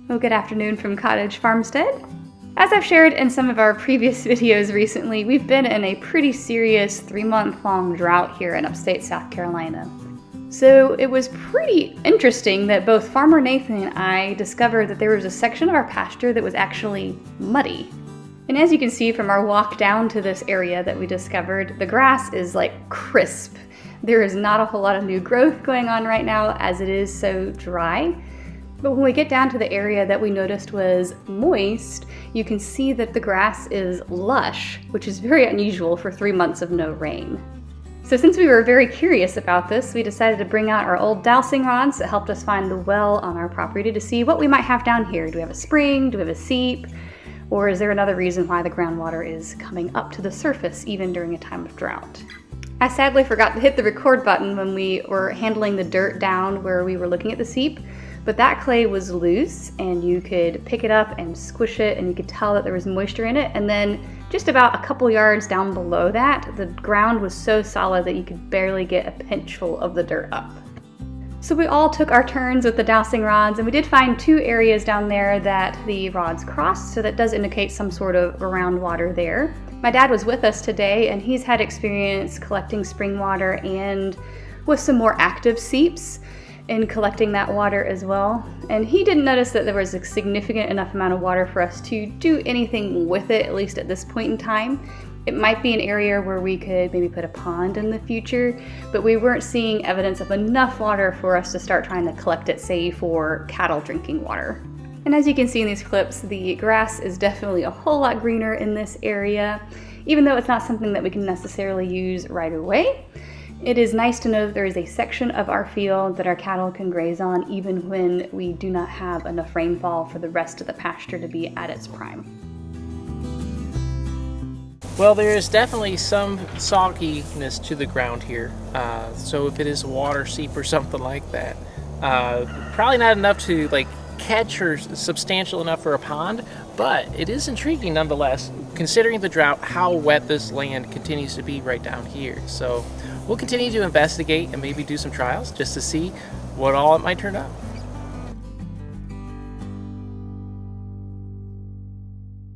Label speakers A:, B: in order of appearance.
A: Well, good afternoon from Cottage Farmstead. As I've shared in some of our previous videos recently, we've been in a pretty serious 3-month-long drought here in upstate South Carolina. So it was pretty interesting that both Farmer Nathan and I discovered that there was a section of our pasture that was actually muddy. And as you can see from our walk down to this area that we discovered, the grass is like crisp. There is not a whole lot of new growth going on right now as it is so dry. But when we get down to the area that we noticed was moist, you can see that the grass is lush, which is very unusual for 3 months of no rain. So since we were very curious about this, we decided to bring out our old dowsing rods that helped us find the well on our property to see what we might have down here. Do we have a spring? Do we have a seep? Or is there another reason why the groundwater is coming up to the surface even during a time of drought? I sadly forgot to hit the record button when we were handling the dirt down where we were looking at the seep, but that clay was loose and you could pick it up and squish it and you could tell that there was moisture in it. And then just about a couple yards down below that, the ground was so solid that you could barely get a pinchful of the dirt up. So we all took our turns with the dowsing rods, and we did find 2 areas down there that the rods crossed, so that does indicate some sort of groundwater there. My dad was with us today, and he's had experience collecting spring water and with some more active seeps in collecting that water as well. And he didn't notice that there was a significant enough amount of water for us to do anything with it, at least at this point in time. It might be an area where we could maybe put a pond in the future, but we weren't seeing evidence of enough water for us to start trying to collect it, say, for cattle drinking water. And as you can see in these clips, the grass is definitely a whole lot greener in this area, even though it's not something that we can necessarily use right away. It is nice to know that there is a section of our field that our cattle can graze on even when we do not have enough rainfall for the rest of the pasture to be at its prime.
B: Well, there is definitely some sogginess to the ground here. So if it is a water seep or something like that, probably not enough to catch or substantial enough for a pond, but it is intriguing nonetheless, considering the drought, how wet this land continues to be right down here. So we'll continue to investigate and maybe do some trials just to see what all it might turn up.